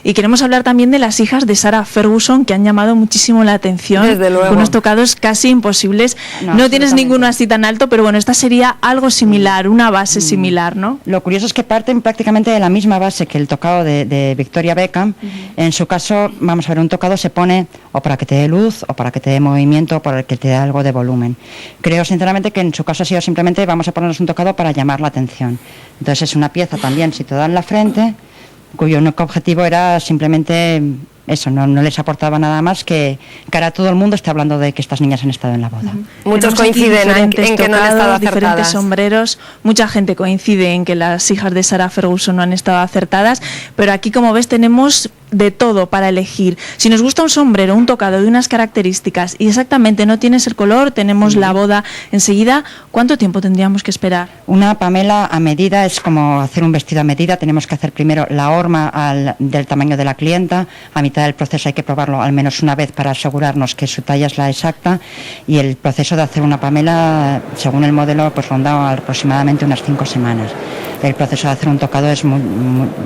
Y queremos hablar también de las hijas de Sarah Ferguson, que han llamado muchísimo la atención. Desde luego. Con unos tocados casi imposibles. No tienes ninguno así tan alto, pero bueno, esta sería algo similar, una base similar, ¿no? Lo curioso es que parten prácticamente de la misma base que el tocado de Victoria Beckham. En su caso, vamos a ver, un tocado se pone o para que te dé luz, o para que te dé movimiento, o para que te dé algo de volumen. Creo sinceramente que en su caso ha sido simplemente vamos a ponernos un tocado para llamar la atención. Entonces es una pieza también situada en la frente, cuyo único objetivo era simplemente eso, no les aportaba nada más que ahora todo el mundo está hablando de que estas niñas han estado en la boda. Muchos coinciden en que no han estado acertadas. Diferentes sombreros, mucha gente coincide en que las hijas de Sarah Ferguson no han estado acertadas, pero aquí, como ves, tenemos de todo para elegir. Si nos gusta un sombrero, un tocado de unas características y exactamente no tienes el color, tenemos la boda enseguida. ¿Cuánto tiempo tendríamos que esperar? Una Pamela a medida es como hacer un vestido a medida. Tenemos que hacer primero la horma del tamaño de la clienta. A mitad del proceso hay que probarlo al menos una vez para asegurarnos que su talla es la exacta, y el proceso de hacer una Pamela, según el modelo, pues ronda aproximadamente unas 5 semanas. El proceso de hacer un tocado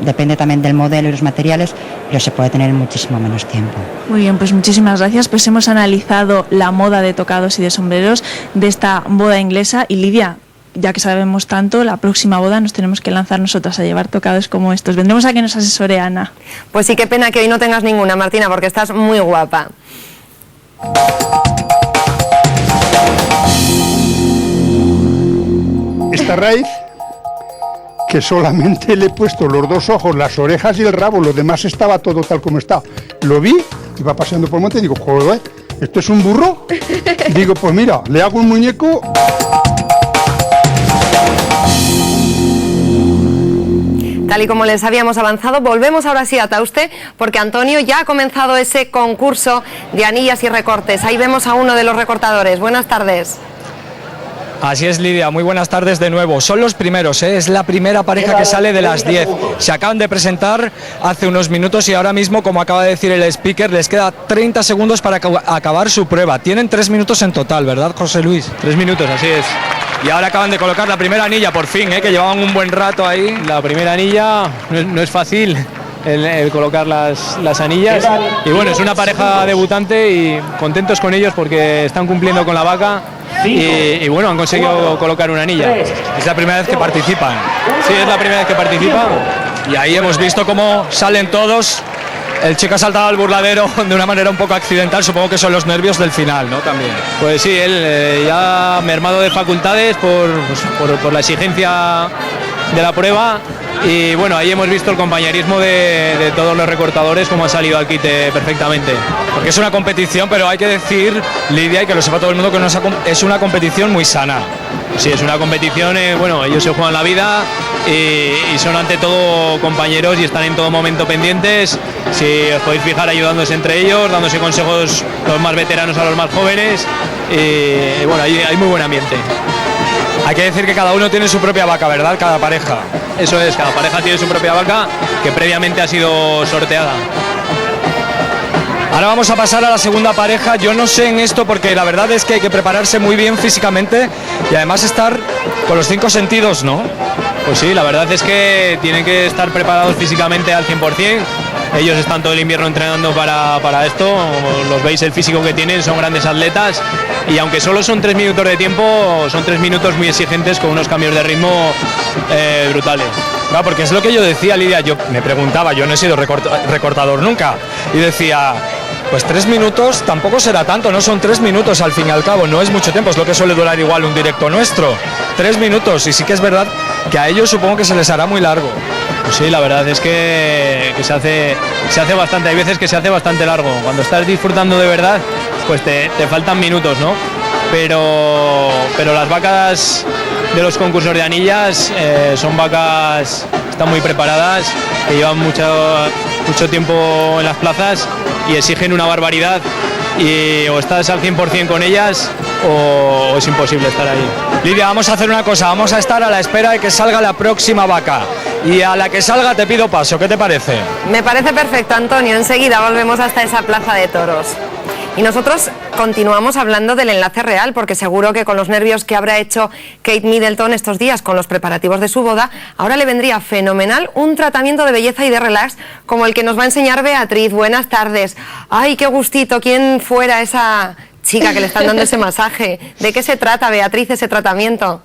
depende también del modelo y los materiales, pero se puede tener muchísimo menos tiempo. Muy bien, pues muchísimas gracias. Pues hemos analizado la moda de tocados y de sombreros de esta boda inglesa. Y Lidia, ya que sabemos tanto, la próxima boda nos tenemos que lanzar nosotras a llevar tocados como estos. Vendremos a que nos asesore Ana. Pues sí, qué pena que hoy no tengas ninguna, Martina, porque estás muy guapa. Esta raíz, que solamente le he puesto los 2 ojos, las orejas y el rabo, lo demás estaba todo tal como está. Lo vi, iba paseando por el monte y digo, joder, ¿esto es un burro? Y digo, pues mira, le hago un muñeco. Tal y como les habíamos avanzado, volvemos ahora sí a Tauste, porque Antonio ya ha comenzado ese concurso de anillas y recortes. Ahí vemos a uno de los recortadores. Buenas tardes. Así es, Lidia, muy buenas tardes de nuevo. Son los primeros, es la primera pareja que sale de las 10. Se acaban de presentar hace unos minutos y ahora mismo, como acaba de decir el speaker, les queda 30 segundos para acabar su prueba. Tienen 3 minutos en total, ¿verdad, José Luis? 3 minutos, así es. Y ahora acaban de colocar la primera anilla, por fin, que llevaban un buen rato ahí. La primera anilla no es fácil el colocar las anillas. Y bueno, es una pareja debutante y contentos con ellos porque están cumpliendo con la vaca. Y bueno, han conseguido colocar una anilla. Es la primera vez que participan. Sí, es la primera vez que participan. Y ahí hemos visto cómo salen todos. El chico ha saltado al burladero de una manera un poco accidental, supongo que son los nervios del final, ¿no? También. Pues sí, él ya mermado de facultades por la exigencia de la prueba. Y bueno, ahí hemos visto el compañerismo de todos los recortadores, como ha salido al quite perfectamente. Porque es una competición, pero hay que decir, Lidia, y que lo sepa todo el mundo, que no es una competición muy sana. Sí, es una competición, bueno, ellos se juegan la vida y son ante todo compañeros y están en todo momento pendientes. Si os podéis fijar, ayudándose entre ellos, dándose consejos los más veteranos a los más jóvenes. Y bueno, hay muy buen ambiente. Hay que decir que cada uno tiene su propia vaca, ¿verdad? Cada pareja. Eso es, cada pareja tiene su propia vaca que previamente ha sido sorteada. Ahora vamos a pasar a la segunda pareja. Yo no sé en esto porque la verdad es que hay que prepararse muy bien físicamente y además estar con los 5 sentidos, ¿no? Pues sí, la verdad es que tienen que estar preparados físicamente al 100%. Ellos están todo el invierno entrenando para esto, los veis el físico que tienen, son grandes atletas y aunque solo son 3 minutos de tiempo, son 3 minutos muy exigentes con unos cambios de ritmo brutales. Claro, porque es lo que yo decía, Lidia, yo me preguntaba, yo no he sido recortador nunca y decía, pues 3 minutos tampoco será tanto, no son 3 minutos al fin y al cabo, no es mucho tiempo, es lo que suele durar igual un directo nuestro, 3 minutos y sí que es verdad que a ellos supongo que se les hará muy largo. Pues sí, la verdad es que se hace bastante, hay veces que se hace bastante largo. Cuando estás disfrutando de verdad, pues te faltan minutos, ¿no? Pero las vacas de los concursos de anillas son vacas, están muy preparadas, que llevan mucho tiempo en las plazas y exigen una barbaridad. Y o estás al 100% con ellas o es imposible estar ahí. Lidia, vamos a hacer una cosa, vamos a estar a la espera de que salga la próxima vaca y a la que salga te pido paso, ¿qué te parece? Me parece perfecto, Antonio, enseguida volvemos hasta esa plaza de toros. Y nosotros continuamos hablando del enlace real, porque seguro que con los nervios que habrá hecho Kate Middleton estos días con los preparativos de su boda, ahora le vendría fenomenal un tratamiento de belleza y de relax como el que nos va a enseñar Beatriz. Buenas tardes. Ay, qué gustito, quién fuera esa chica que le están dando ese masaje. ¿De qué se trata, Beatriz, ese tratamiento?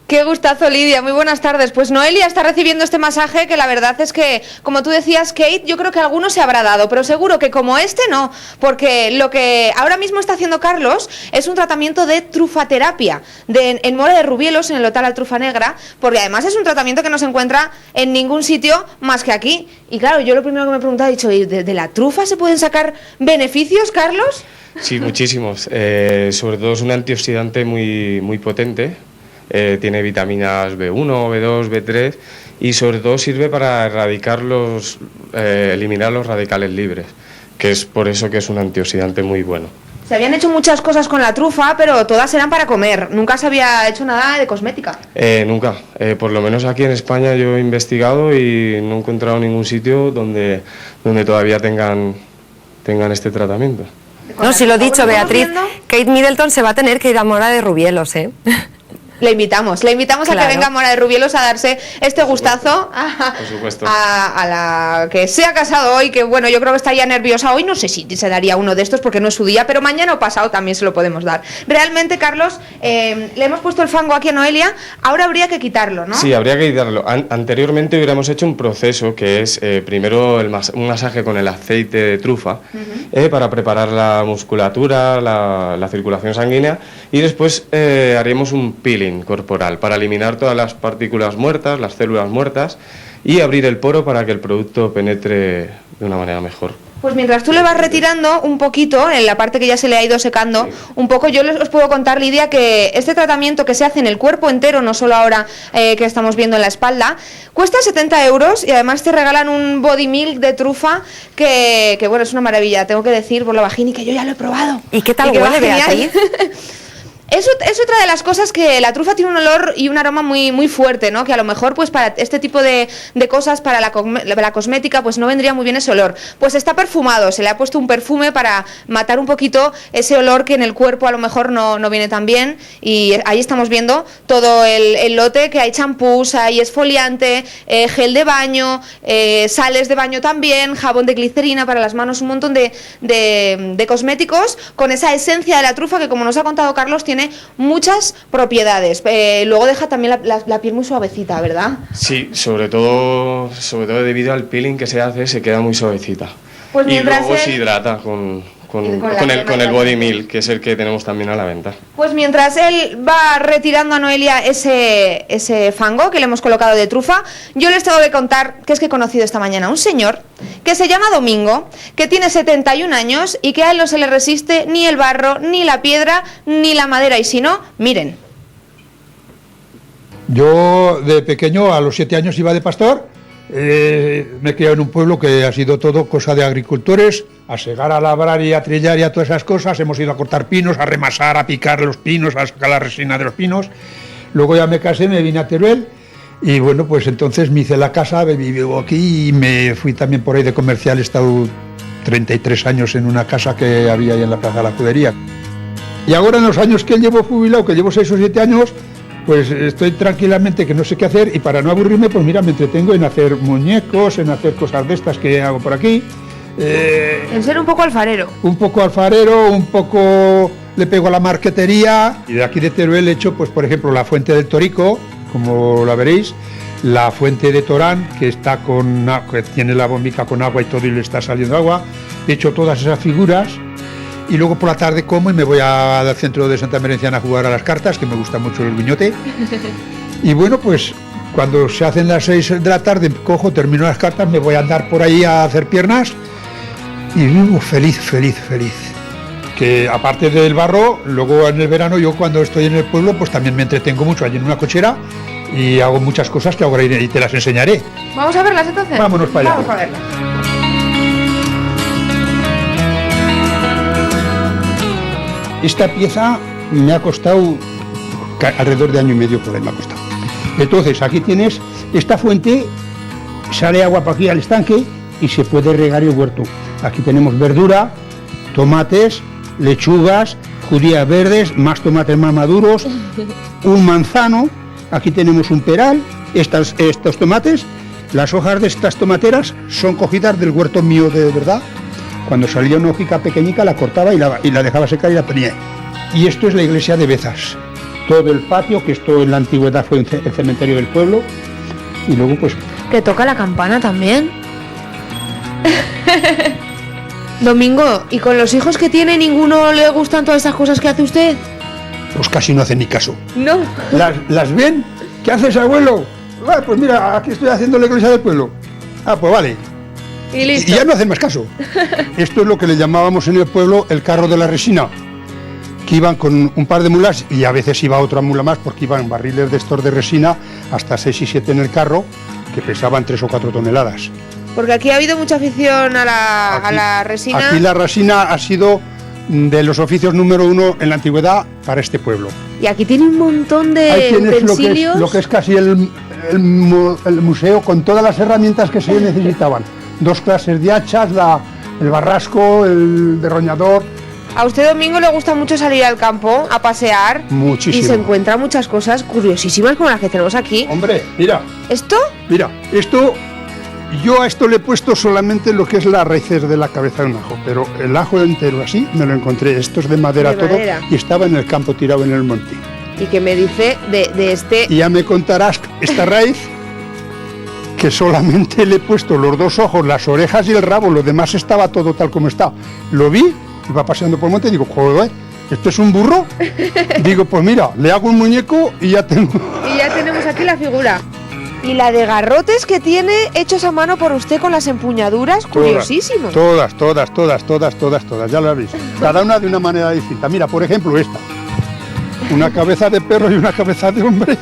Qué gustazo, Lidia. Muy buenas tardes. Pues Noelia está recibiendo este masaje que la verdad es que, como tú decías, Kate, yo creo que alguno se habrá dado, pero seguro que como este no, porque lo que ahora mismo está haciendo Carlos es un tratamiento de trufaterapia en Mora de Rubielos, en el Hotel La Trufa Negra, porque además es un tratamiento que no se encuentra en ningún sitio más que aquí. Y claro, yo lo primero que me he preguntado, he dicho, ¿de la trufa se pueden sacar beneficios, Carlos? Sí, muchísimos. Sobre todo es un antioxidante muy potente. Tiene vitaminas B1, B2, B3 y sobre todo sirve para eliminar los radicales libres, que es por eso que es un antioxidante muy bueno. Se habían hecho muchas cosas con la trufa, pero todas eran para comer. Nunca se había hecho nada de cosmética. Nunca. Por lo menos aquí en España yo he investigado y no he encontrado ningún sitio donde todavía tengan este tratamiento. No, si lo he dicho, Beatriz, Kate Middleton se va a tener que ir a Mora de Rubielos, ¿eh? Le invitamos claro, a que venga a Mora de Rubielos a darse este gustazo a la que se ha casado hoy, que bueno, yo creo que está ya nerviosa hoy, no sé si se daría uno de estos porque no es su día, pero mañana o pasado también se lo podemos dar. Realmente, Carlos, le hemos puesto el fango aquí a Noelia, ahora habría que quitarlo, ¿no? Sí, habría que quitarlo. Anteriormente hubiéramos hecho un proceso que es primero un masaje con el aceite de trufa para preparar la musculatura, la circulación sanguínea, y después haríamos un peeling corporal para eliminar todas las partículas muertas, las células muertas, y abrir el poro para que el producto penetre de una manera mejor. Pues mientras tú le vas retirando un poquito, en la parte que ya se le ha ido secando, un poco, yo os puedo contar, Lidia, que este tratamiento que se hace en el cuerpo entero, no solo ahora que estamos viendo en la espalda, cuesta 70 euros y además te regalan un body milk de trufa que bueno, es una maravilla, tengo que decir por la vagina, que yo ya lo he probado. ¿Y qué tal huele, Beatriz? Es otra de las cosas, que la trufa tiene un olor y un aroma muy fuerte, ¿no? Que a lo mejor pues para este tipo de cosas, para la cosmética, pues no vendría muy bien ese olor. Pues está perfumado, se le ha puesto un perfume para matar un poquito ese olor que en el cuerpo a lo mejor no viene tan bien, y ahí estamos viendo todo el lote, que hay champús, hay esfoliante, gel de baño, sales de baño también, jabón de glicerina para las manos, un montón de cosméticos con esa esencia de la trufa que, como nos ha contado Carlos, tiene muchas propiedades. Luego deja también la piel muy suavecita, ¿verdad? Sí, sobre todo debido al peeling que se hace, se queda muy suavecita. Pues y luego se hidrata con el body milk, que es el que tenemos también a la venta. Pues mientras él va retirando a Noelia ese fango que le hemos colocado de trufa, yo les tengo que contar que es que he conocido esta mañana a un señor que se llama Domingo, que tiene 71 años y que a él no se le resiste ni el barro, ni la piedra, ni la madera, y si no, miren. Yo de pequeño, a los 7 años, iba de pastor. Me he criado en un pueblo que ha sido todo cosa de agricultores, a segar, a labrar y a trillar y a todas esas cosas. Hemos ido a cortar pinos, a remasar, a picar los pinos, a sacar la resina de los pinos. Luego ya me casé, me vine a Teruel y bueno, pues entonces me hice la casa, vivo aquí y me fui también por ahí de comercial. He estado 33 años en una casa que había ahí en la Plaza de la Judería. Y ahora, en los años que llevo jubilado, que llevo 6 o 7 años, pues estoy tranquilamente, que no sé qué hacer, y para no aburrirme, pues mira, me entretengo en hacer muñecos, en hacer cosas de estas que hago por aquí. En ser un poco alfarero. Un poco alfarero, un poco le pego a la marquetería. Y de aquí de Teruel he hecho, pues por ejemplo, la fuente del Torico, como la veréis, la fuente de Torán, que está que tiene la bombica con agua y todo y le está saliendo agua. He hecho todas esas figuras. Y luego por la tarde como y me voy al centro de Santa Merenciana a jugar a las cartas, que me gusta mucho el guiñote. Y bueno, pues cuando se hacen las 6 de la tarde, cojo, termino las cartas, me voy a andar por ahí a hacer piernas y vivo feliz. Que aparte del barro, luego en el verano, yo cuando estoy en el pueblo, pues también me entretengo mucho allí en una cochera y hago muchas cosas que ahora iré y te las enseñaré. ¿Vamos a verlas entonces? Vámonos para allá. Vamos a verlas. Esta pieza me ha costado alrededor de 1 año y medio, por ahí me ha costado. Entonces, aquí tienes esta fuente, sale agua para aquí al estanque y se puede regar el huerto. Aquí tenemos verdura, tomates, lechugas, judías verdes, más tomates más maduros, un manzano, aquí tenemos un peral, estos tomates, las hojas de estas tomateras son cogidas del huerto mío de verdad. Cuando salía una hojica pequeñica la cortaba y la dejaba secar y la ponía. Y esto es la iglesia de Bezas. Todo el patio, que esto en la antigüedad fue el cementerio del pueblo, y luego pues... Que toca la campana también. Domingo, ¿y con los hijos que tiene ninguno le gustan todas estas cosas que hace usted? Pues casi no hacen ni caso. No. ¿Las ven? ¿Qué haces, abuelo? Ah, pues mira, aquí estoy haciendo la iglesia del pueblo. Ah, pues vale. Y listo. Y ya no hacen más caso. Esto es lo que le llamábamos en el pueblo el carro de la resina, que iban con un par de mulas y a veces iba otra mula más porque iban barriles de estos de resina hasta 6 y 7 en el carro, que pesaban 3 o 4 toneladas. Porque aquí ha habido mucha afición a la resina. Aquí la resina ha sido de los oficios número 1 en la antigüedad para este pueblo. Y aquí tiene un montón de utensilios. Lo que es casi el museo con todas las herramientas que se necesitaban. 2 clases de hachas, el barrasco, el derroñador. A usted, Domingo, le gusta mucho salir al campo a pasear. Muchísimo. Y se encuentra muchas cosas curiosísimas como las que tenemos aquí. Hombre, mira. ¿Esto? Mira, esto... Yo a esto le he puesto solamente lo que es las raíces de la cabeza de un ajo, pero el ajo entero así me lo encontré. Esto es de madera todo y estaba en el campo tirado en el monte. ¿Y qué me dice de este? Y ya me contarás esta raíz, que solamente le he puesto los 2 ojos, las orejas y el rabo, lo demás estaba todo tal como está. Lo vi, iba paseando por el monte y digo, joder, ¿esto es un burro? Digo, pues mira, le hago un muñeco y ya tengo... Y ya tenemos aquí la figura. Y la de garrotes que tiene hechos a mano por usted con las empuñaduras, curiosísimo. Todas, ya las veis. Cada una de una manera distinta. Mira, por ejemplo, esta. Una cabeza de perro y una cabeza de hombre.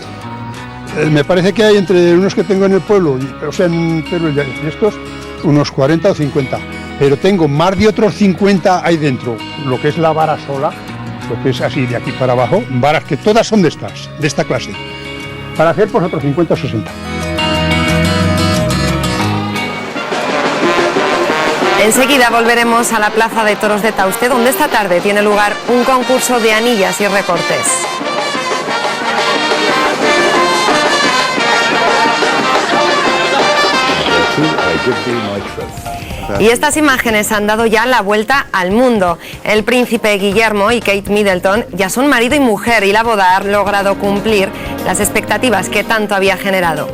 Me parece que hay entre unos que tengo en el pueblo, o sea, en Perú y estos, unos 40 o 50. Pero tengo más de otros 50 ahí dentro. Lo que es la vara sola, lo que es así de aquí para abajo, varas que todas son de esta clase. Para hacer pues otros 50 o 60. Enseguida volveremos a la Plaza de Toros de Tauste, donde esta tarde tiene lugar un concurso de anillas y recortes. Y estas imágenes han dado ya la vuelta al mundo. El príncipe Guillermo y Kate Middleton ya son marido y mujer y la boda ha logrado cumplir las expectativas que tanto había generado.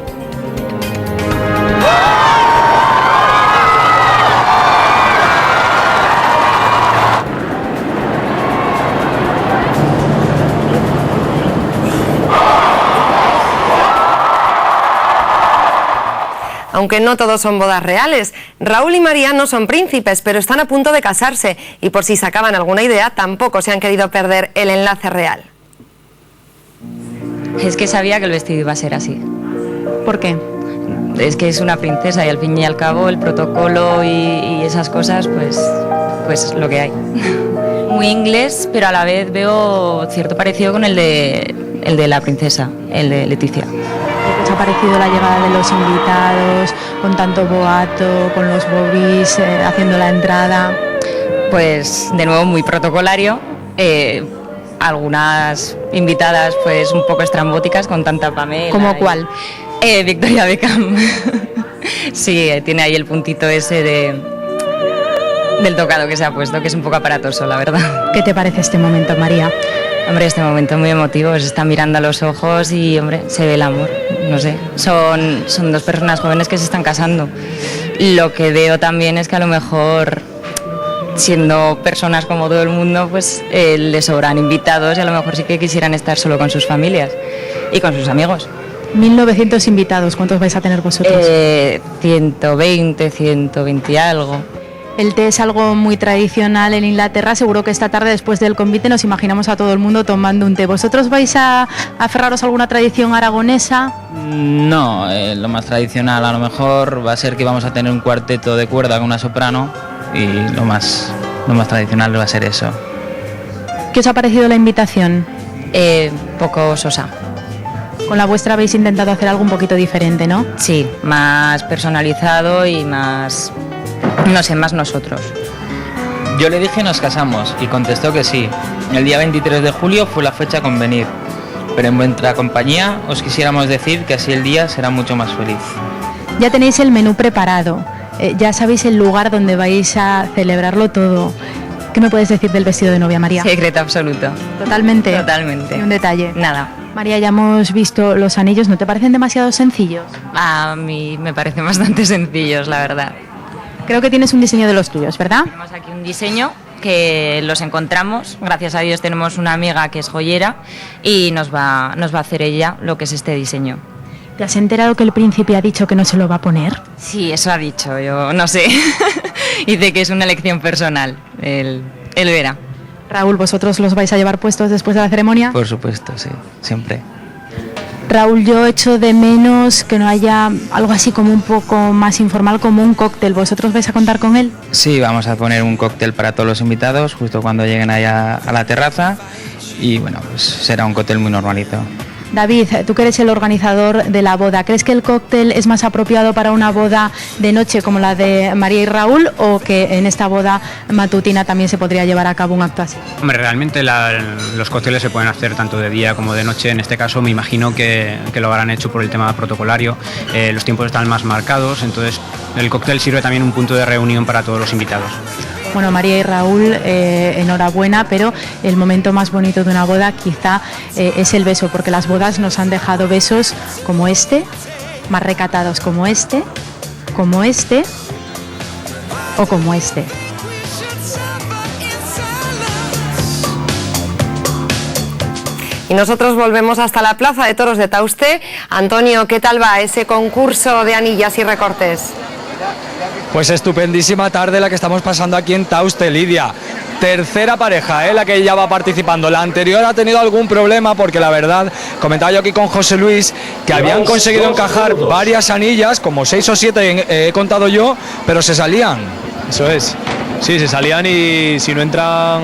Aunque no todos son bodas reales, Raúl y María no son príncipes, pero están a punto de casarse y por si sacaban alguna idea, tampoco se han querido perder el enlace real. Es que sabía que el vestido iba a ser así. ¿Por qué? Es que es una princesa y al fin y al cabo el protocolo y esas cosas, pues lo que hay. Muy inglés, pero a la vez veo cierto parecido con el de la princesa, el de Leticia. ¿Qué os ha parecido la llegada de los invitados, con tanto boato, con los bobbies, haciendo la entrada? Pues de nuevo muy protocolario, algunas invitadas pues un poco estrambóticas con tanta Pamela. ¿Cómo cuál? Victoria Beckham. Sí, tiene ahí el puntito ese del tocado que se ha puesto, que es un poco aparatoso, la verdad. ¿Qué te parece este momento, María? Hombre, este momento es muy emotivo, se están mirando a los ojos y, hombre, se ve el amor, no sé. Son 2 personas jóvenes que se están casando. Lo que veo también es que a lo mejor, siendo personas como todo el mundo, pues les sobran invitados y a lo mejor sí que quisieran estar solo con sus familias y con sus amigos. 1900 invitados, ¿cuántos vais a tener vosotros? 120, 120 y algo. El té es algo muy tradicional en Inglaterra. Seguro que esta tarde, después del convite, nos imaginamos a todo el mundo tomando un té. ¿Vosotros vais a aferraros a alguna tradición aragonesa? No, lo más tradicional a lo mejor va a ser que vamos a tener un cuarteto de cuerda con una soprano y lo más tradicional va a ser eso. ¿Qué os ha parecido la invitación? Poco sosa. Con la vuestra habéis intentado hacer algo un poquito diferente, ¿no? Sí, más personalizado y más... no sé, más nosotros. Yo le dije nos casamos y contestó que sí. El día 23 de julio fue la fecha a convenir. Pero en vuestra compañía os quisiéramos decir que así el día será mucho más feliz. Ya tenéis el menú preparado, ya sabéis el lugar donde vais a celebrarlo todo. ¿Qué me puedes decir del vestido de novia, María? Secreto absoluto. Totalmente. Totalmente. Ni un detalle. Nada. María, ya hemos visto los anillos, ¿no te parecen demasiado sencillos? A mí me parecen bastante sencillos, la verdad. Creo que tienes un diseño de los tuyos, ¿verdad? Tenemos aquí un diseño que los encontramos, gracias a Dios tenemos una amiga que es joyera y nos va a hacer ella lo que es este diseño. ¿Te has enterado que el príncipe ha dicho que no se lo va a poner? Sí, eso ha dicho, yo no sé. Dice que es una elección personal, él verá. Raúl, ¿vosotros los vais a llevar puestos después de la ceremonia? Por supuesto, sí, siempre. Raúl, yo echo de menos que no haya algo así como un poco más informal, como un cóctel. ¿Vosotros vais a contar con él? Sí, vamos a poner un cóctel para todos los invitados justo cuando lleguen allá a la terraza y bueno, pues será un cóctel muy normalito. David, tú que eres el organizador de la boda, ¿crees que el cóctel es más apropiado para una boda de noche como la de María y Raúl o que en esta boda matutina también se podría llevar a cabo un acto así? Hombre, realmente los cócteles se pueden hacer tanto de día como de noche. En este caso me imagino que lo habrán hecho por el tema protocolario. Los tiempos están más marcados, entonces el cóctel sirve también un punto de reunión para todos los invitados. Bueno, María y Raúl, enhorabuena, pero el momento más bonito de una boda quizá es el beso, porque las bodas nos han dejado besos como este, más recatados como este o como este. Y nosotros volvemos hasta la Plaza de Toros de Tauste. Antonio, ¿qué tal va ese concurso de anillas y recortes? Pues estupendísima tarde la que estamos pasando aquí en Tauste, Lidia. Tercera pareja, la que ya va participando. La anterior ha tenido algún problema porque la verdad, comentaba yo aquí con José Luis, que habían conseguido encajar varias anillas, como 6 o 7 he contado yo, pero se salían. Eso es. Sí, se salían y si no entran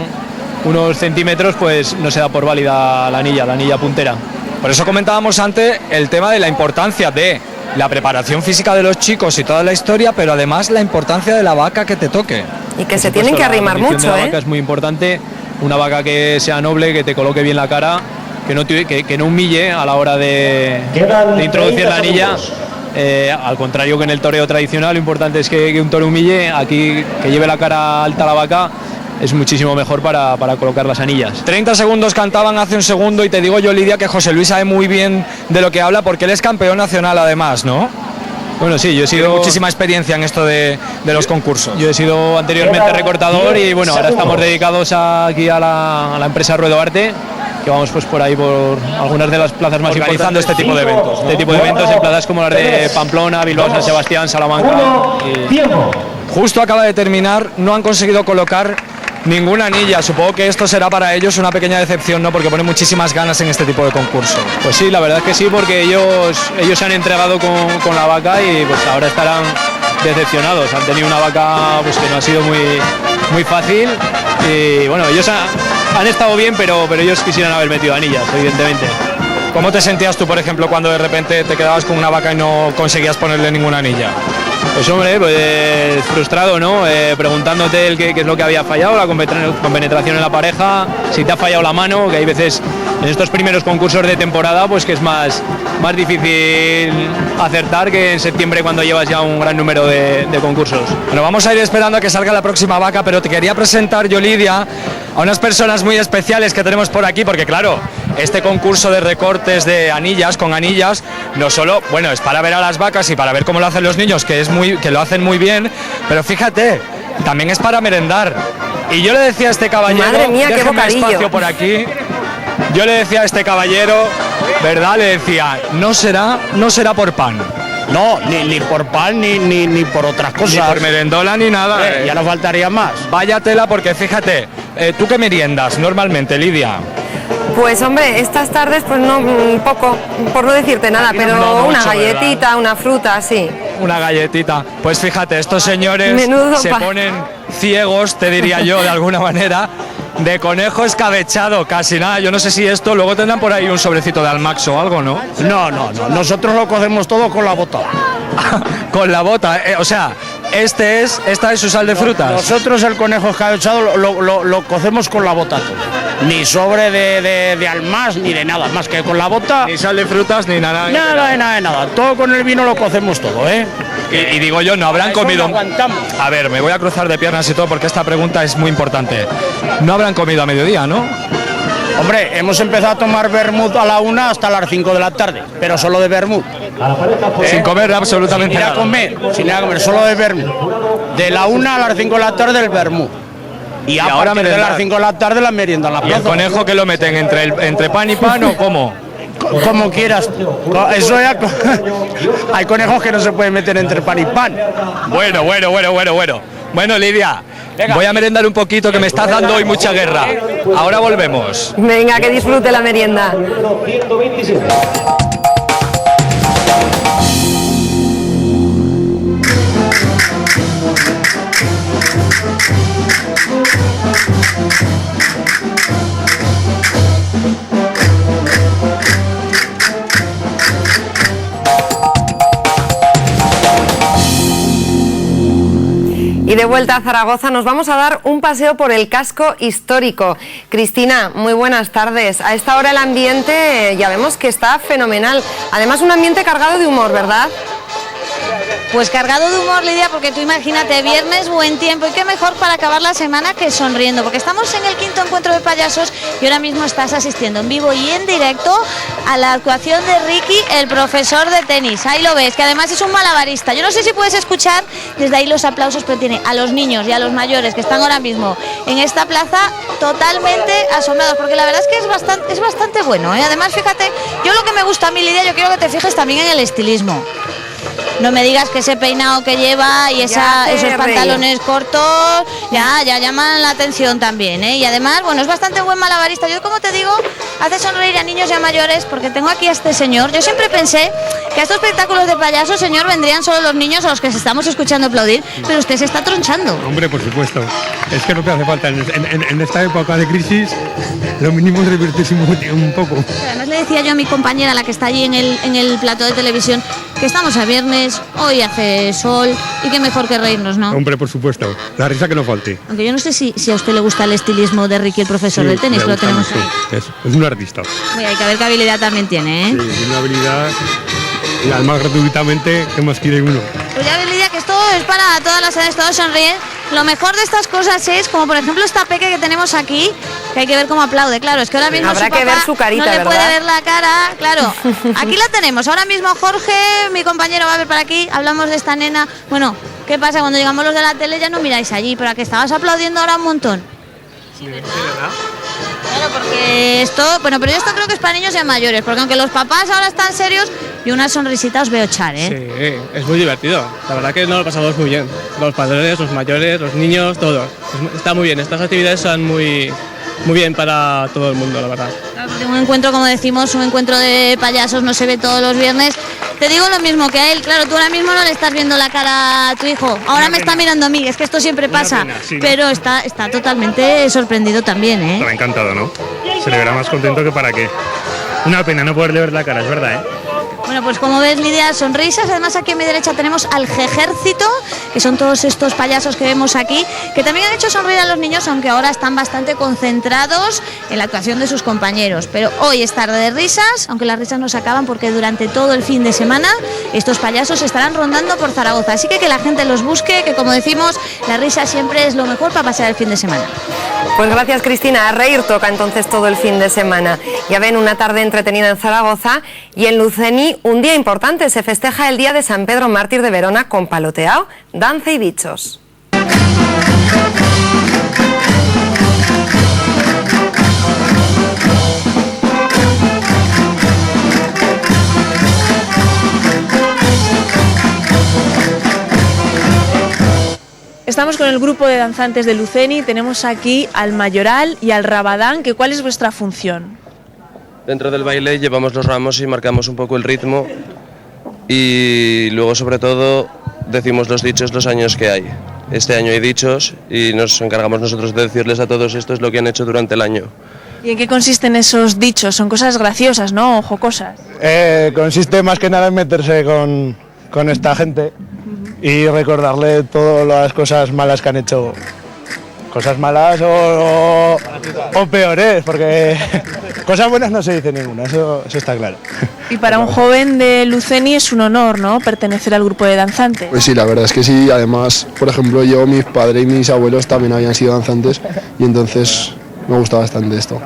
unos centímetros, pues no se da por válida la anilla puntera. Por eso comentábamos antes el tema de la importancia de la preparación física de los chicos y toda la historia, pero además la importancia de la vaca que te toque. Y que se tienen que arrimar mucho, La vaca es muy importante, una vaca que sea noble, que te coloque bien la cara, que no humille a la hora de introducir la anilla. Al contrario que en el toreo tradicional, lo importante es que un toro humille, aquí que lleve la cara alta a la vaca, es muchísimo mejor para colocar las anillas. 30 segundos cantaban hace un segundo y te digo yo, Lidia, que José Luis sabe muy bien de lo que habla porque él es campeón nacional además, ¿no? Bueno, sí, yo he sido... Tiene muchísima experiencia en esto de los concursos. Yo he sido anteriormente recortador y bueno, ahora estamos dedicados aquí a la empresa Ruedo Arte, que vamos pues por ahí por algunas de las plazas más organizando importantes. este tipo de eventos, ¿no? Este tipo de eventos en plazas como las de Pamplona, Bilbao, San Sebastián, Salamanca. Justo acaba de terminar, no han conseguido colocar ninguna anilla. Supongo que esto será para ellos una pequeña decepción, ¿no? Porque ponen muchísimas ganas en este tipo de concursos. Pues sí, la verdad es que sí, porque ellos se han entregado con la vaca y pues ahora estarán decepcionados. Han tenido una vaca pues que no ha sido muy fácil y bueno, ellos han estado bien, pero ellos quisieran haber metido anillas, evidentemente. ¿Cómo te sentías tú, por ejemplo, cuando de repente te quedabas con una vaca y no conseguías ponerle ninguna anilla? Pues hombre, pues frustrado, ¿no? Preguntándote qué es lo que había fallado, la compenetración en la pareja, si te ha fallado la mano, que hay veces en estos primeros concursos de temporada pues que es más difícil acertar que en septiembre cuando llevas ya un gran número de concursos. Bueno, vamos a ir esperando a que salga la próxima vaca, pero te quería presentar yo, Lidia, a unas personas muy especiales que tenemos por aquí, porque claro, este concurso de recortes de anillas con anillas no solo, bueno, es para ver a las vacas y para ver cómo lo hacen los niños, que lo hacen muy bien, pero fíjate, también es para merendar. Y yo le decía a este caballero, madre mía, qué déjeme bocadillo espacio por aquí. Yo le decía a este caballero, ¿verdad? Le decía, no será por pan. No, ni por pan ni por otras cosas. Ni por merendola ni nada. Ya nos faltaría más. Vaya tela, porque fíjate, ¿tú qué meriendas normalmente, Lidia? Pues hombre, estas tardes pues no, poco, por no decirte nada, pero no una mucho, galletita, ¿verdad? Una fruta, sí. Una galletita. Pues fíjate, estos señores Menudo se ponen ciegos, te diría yo, de alguna manera, de conejo escabechado, casi nada. Yo no sé si esto, luego tendrán por ahí un sobrecito de Almax o algo, ¿no? No, nosotros lo cogemos todo con la bota. Con la bota, o sea, esta es su sal de frutas. Nosotros el conejo escabechado lo cocemos con la bota todo. Ni sobre de almás ni de nada, más que con la bota. Ni sal de frutas ni nada. Nada. Todo con el vino lo cocemos todo, ¿eh? Y digo yo, no habrán comido. A ver, me voy a cruzar de piernas y todo porque esta pregunta es muy importante. No habrán comido a mediodía, ¿no? Hombre, hemos empezado a tomar vermut a la 1 hasta las 5 de la tarde, pero solo de vermut. Sin comer absolutamente nada. Sin ir a comer, solo de vermut. De la 1 a las 5 de la tarde el vermut. Y ahora de las 5 de la tarde la merienda en la plaza. ¿Y el conejo que lo meten entre pan y pan o cómo? Como quieras. Eso ya. Hay conejos que no se pueden meter entre pan y pan. Bueno. Bueno, Lidia, voy a merendar un poquito que me estás dando hoy mucha guerra. Ahora volvemos. Venga, que disfrute la merienda. Y de vuelta a Zaragoza nos vamos a dar un paseo por el casco histórico. Cristina, muy buenas tardes. A esta hora el ambiente ya vemos que está fenomenal. Además un ambiente cargado de humor, ¿verdad? Pues cargado de humor, Lidia, porque tú imagínate, viernes, buen tiempo, y qué mejor para acabar la semana que sonriendo, porque estamos en el 5º encuentro de payasos y ahora mismo estás asistiendo en vivo y en directo a la actuación de Ricky, el profesor de tenis. Ahí lo ves, que además es un malabarista. Yo no sé si puedes escuchar desde ahí los aplausos, pero tiene a los niños y a los mayores que están ahora mismo en esta plaza totalmente asombrados, porque la verdad es que es bastante bueno, ¿eh? Además, fíjate, yo lo que me gusta a mí, Lidia, yo quiero que te fijes también en el estilismo. No me digas que ese peinado que lleva y esos pantalones cortos ya llaman la atención también, ¿eh? Y además, bueno, es bastante buen malabarista. Yo, como te digo, hace sonreír a niños y a mayores, porque tengo aquí a este señor. Yo siempre pensé que a estos espectáculos de payasos, señor, vendrían solo los niños a los que estamos escuchando aplaudir, pero usted se está tronchando. Hombre, por supuesto. Es que lo que hace falta en esta época de crisis, lo mínimo es divertirse un poco. Además, le decía yo a mi compañera, la que está allí en el plató de televisión, que estamos a viernes, hoy hace sol y qué mejor que reírnos, ¿no? Hombre, por supuesto, la risa que no falte. Aunque yo no sé si a usted le gusta el estilismo de Ricky, el profesor del tenis, lo tenemos ahí. Es un artista. Muy, hay que ver qué habilidad también tiene, ¿eh? Sí, tiene una habilidad y además gratuitamente, ¿qué más quiere uno? Pues ya ves, Lidia, que esto es para todas las edades, todos sonríen. Lo mejor de estas cosas es, como por ejemplo esta peque que tenemos aquí, que hay que ver cómo aplaude, claro, es que ahora mismo habrá su papá que ver su carita, no le ¿verdad? puede ver la cara, claro. Aquí la tenemos, ahora mismo Jorge, mi compañero, va a ver para aquí, hablamos de esta nena. Bueno, ¿qué pasa? Cuando llegamos los de la tele ya no miráis allí, pero a que estabas aplaudiendo ahora un montón. Sí, ¿verdad? Claro, porque esto, bueno, pero esto creo que es para niños y mayores, porque aunque los papás ahora están serios, y una sonrisita os veo echar, ¿eh? Sí, es muy divertido. La verdad que nos lo pasamos muy bien. Los padres, los mayores, los niños, todos. Está muy bien. Estas actividades son muy bien para todo el mundo, la verdad. Claro, porque un encuentro, como decimos, un encuentro de payasos no se ve todos los viernes. Te digo lo mismo que a él. Claro, tú ahora mismo no le estás viendo la cara a tu hijo. Ahora me está mirando a mí. Es que esto siempre pasa. Pena, sí. Pero está totalmente sorprendido también, ¿eh? Está encantado, ¿no? Se le verá más contento que para qué. Una pena no poderle ver la cara, es verdad, ¿eh? Bueno, pues como ves, Lidia, sonrisas. Además, aquí a mi derecha tenemos al Jejército, que son todos estos payasos que vemos aquí, que también han hecho sonreír a los niños, aunque ahora están bastante concentrados en la actuación de sus compañeros. Pero hoy es tarde de risas, aunque las risas no se acaban, porque durante todo el fin de semana estos payasos estarán rondando por Zaragoza. Así que la gente los busque, que como decimos, la risa siempre es lo mejor para pasar el fin de semana. Pues gracias, Cristina. A reír toca entonces todo el fin de semana. Ya ven, una tarde entretenida en Zaragoza, y en Luceni un día importante. Se festeja el día de San Pedro Mártir de Verona con paloteao, danza y bichos. Estamos con el grupo de danzantes de Luceni, tenemos aquí al mayoral y al rabadán, que ¿cuál es vuestra función? Dentro del baile llevamos los ramos y marcamos un poco el ritmo, y luego sobre todo decimos los dichos los años que hay. Este año hay dichos y nos encargamos nosotros de decirles a todos esto es lo que han hecho durante el año. ¿Y en qué consisten esos dichos? Son cosas graciosas, ¿no? O jocosas. Consiste más que nada en meterse con esta gente y recordarle todas las cosas malas que han hecho. Cosas malas o peores, porque cosas buenas no se dice ninguna, eso está claro. Y para un joven de Luceni es un honor, ¿no?, pertenecer al grupo de danzantes. Pues sí, la verdad es que sí. Además, por ejemplo, yo, mis padres y mis abuelos también habían sido danzantes y entonces me gusta bastante esto.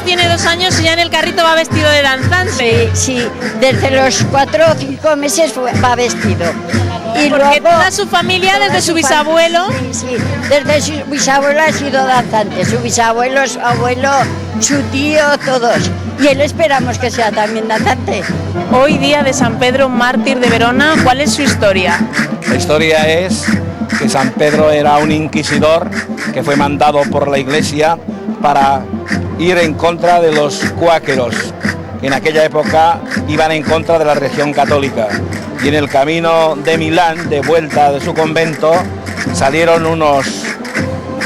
Tiene 2 años y ya en el carrito va vestido de danzante. Sí, desde los 4 o 5 meses va vestido. Y porque luego, toda su familia, desde su bisabuelo. Sí, desde su bisabuelo ha sido danzante, su bisabuelo, su abuelo, su tío, todos. Y él esperamos que sea también danzante. Hoy día de San Pedro, mártir de Verona, ¿cuál es su historia? La historia es que San Pedro era un inquisidor que fue mandado por la Iglesia para ir en contra de los cuáqueros, que en aquella época iban en contra de la religión católica. Y en el camino de Milán, de vuelta de su convento, salieron unos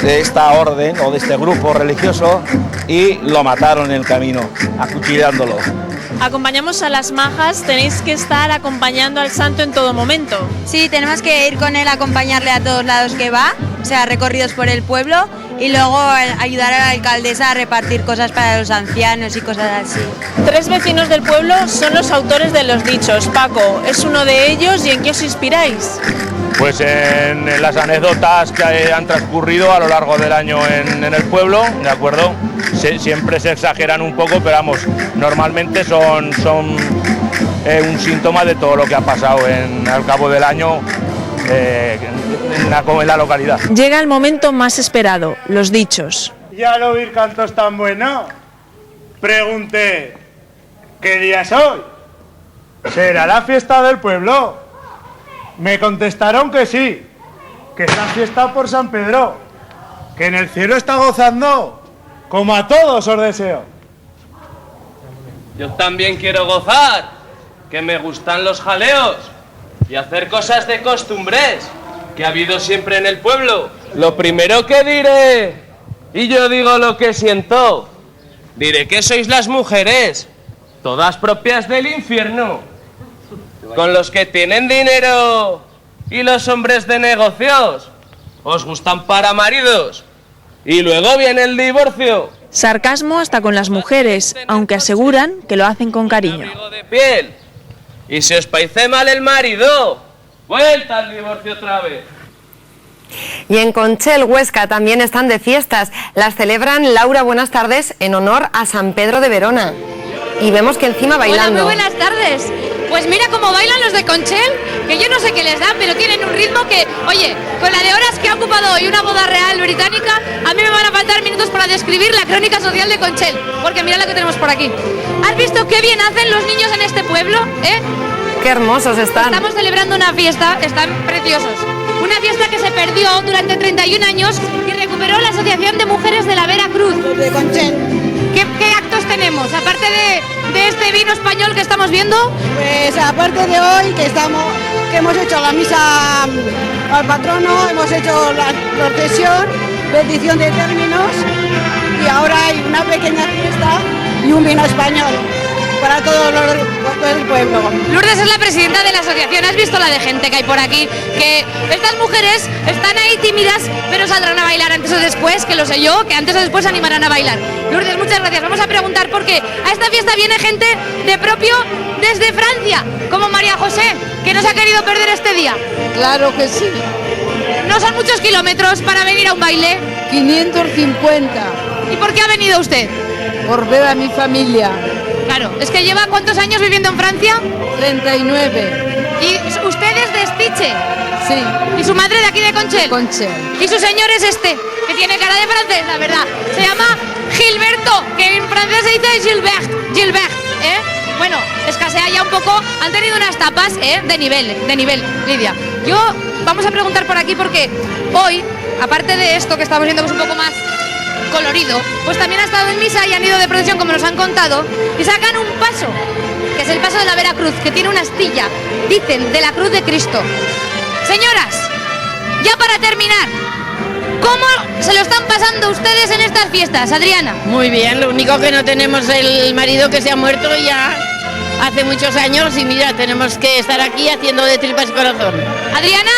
de esta orden o de este grupo religioso y lo mataron en el camino, acuchillándolo. Acompañamos a las majas, tenéis que estar acompañando al santo en todo momento. Sí, tenemos que ir con él a acompañarle a todos lados que va, o sea, recorridos por el pueblo, y luego ayudar a la alcaldesa a repartir cosas para los ancianos y cosas así. 3 vecinos del pueblo son los autores de los dichos. Paco es uno de ellos, ¿y en qué os inspiráis? Pues en las anécdotas que han transcurrido a lo largo del año en el pueblo, ¿de acuerdo? Siempre se exageran un poco, pero vamos, normalmente son un síntoma de todo lo que ha pasado al cabo del año en la localidad. Llega el momento más esperado, los dichos. Ya al oír cantos tan buenos, pregunté, ¿qué día es hoy? ¿Será la fiesta del pueblo? Me contestaron que sí, que es la fiesta por San Pedro, que en el cielo está gozando, como a todos os deseo. Yo también quiero gozar, que me gustan los jaleos y hacer cosas de costumbres que ha habido siempre en el pueblo. Lo primero que diré, y yo digo lo que siento, diré que sois las mujeres, todas propias del infierno, con los que tienen dinero y los hombres de negocios os gustan para maridos y luego viene el divorcio. Sarcasmo hasta con las mujeres, aunque aseguran que lo hacen con cariño. De piel. Y si os parece mal el marido, vuelta al divorcio otra vez. Y en Conchel, Huesca, también están de fiestas. Las celebran, Laura, buenas tardes, en honor a San Pedro de Verona. Y vemos que encima bailando. Hola, muy buenas tardes. Pues mira cómo bailan los de Conchel, que yo no sé qué les da, pero tienen un ritmo que, oye, con la de horas que ha ocupado hoy una boda real británica, a mí me van a faltar minutos para describir la crónica social de Conchel, porque mira lo que tenemos por aquí. ¿Has visto qué bien hacen los niños en este pueblo? Qué hermosos están. Estamos celebrando una fiesta, están preciosos. Una fiesta que se perdió durante 31 años y recuperó la Asociación de Mujeres de la Veracruz. De Conchel. ¿Qué actos tenemos? Aparte de este vino español que estamos viendo. Pues aparte de hoy que hemos hecho la misa al patrono, hemos hecho la procesión, bendición de términos y ahora hay una pequeña fiesta y un vino español para todo el pueblo. Lourdes es la presidenta de la asociación. ¿Has visto la de gente que hay por aquí? Que estas mujeres están ahí tímidas, pero saldrán a bailar antes o después, que lo sé yo, que antes o después se animarán a bailar. Lourdes, muchas gracias. Vamos a preguntar por qué a esta fiesta viene gente de propio desde Francia, como María José, que no se ha querido perder este día. Claro que sí. ¿No son muchos kilómetros para venir a un baile? 550. ¿Y por qué ha venido usted? Por ver a mi familia. Claro, es que lleva ¿cuántos años viviendo en Francia? 39. ¿Y usted es de Estiche? Sí. ¿Y su madre de aquí de Conchel? Conchel. ¿Y su señor es este? Que tiene cara de francés, la verdad. Se llama Gilberto, que en francés se dice Gilbert, Bueno, escasea ya un poco. Han tenido unas tapas, de nivel, Lidia. Vamos a preguntar por aquí porque hoy, aparte de esto que estamos viendo que es un poco más colorido, pues también ha estado en misa y han ido de procesión, como nos han contado, y sacan un paso, que es el paso de la Veracruz, que tiene una astilla, dicen, de la cruz de Cristo. Señoras, Ya para terminar, ¿cómo se lo están pasando ustedes en estas fiestas, Adriana? Muy bien, lo único que no tenemos el marido que se ha muerto ya hace muchos años y mira, tenemos que estar aquí haciendo de tripas corazón. Adriana,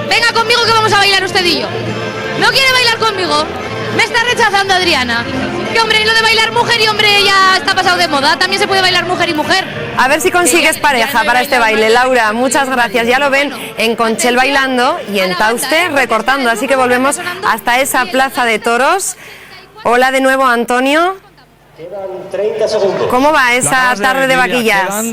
venga conmigo que vamos a bailar usted y yo. ¿No quiere bailar conmigo? Me está rechazando Adriana. Que hombre, lo de bailar mujer y hombre ya está pasado de moda. También se puede bailar mujer y mujer. A ver si consigues pareja para este baile, Laura. Muchas gracias. Ya lo ven en Conchel bailando y en Tauste recortando. Así que volvemos hasta esa plaza de toros. Hola de nuevo, Antonio. Quedan 30 segundos. ¿Cómo va esa tarde de vaquillas?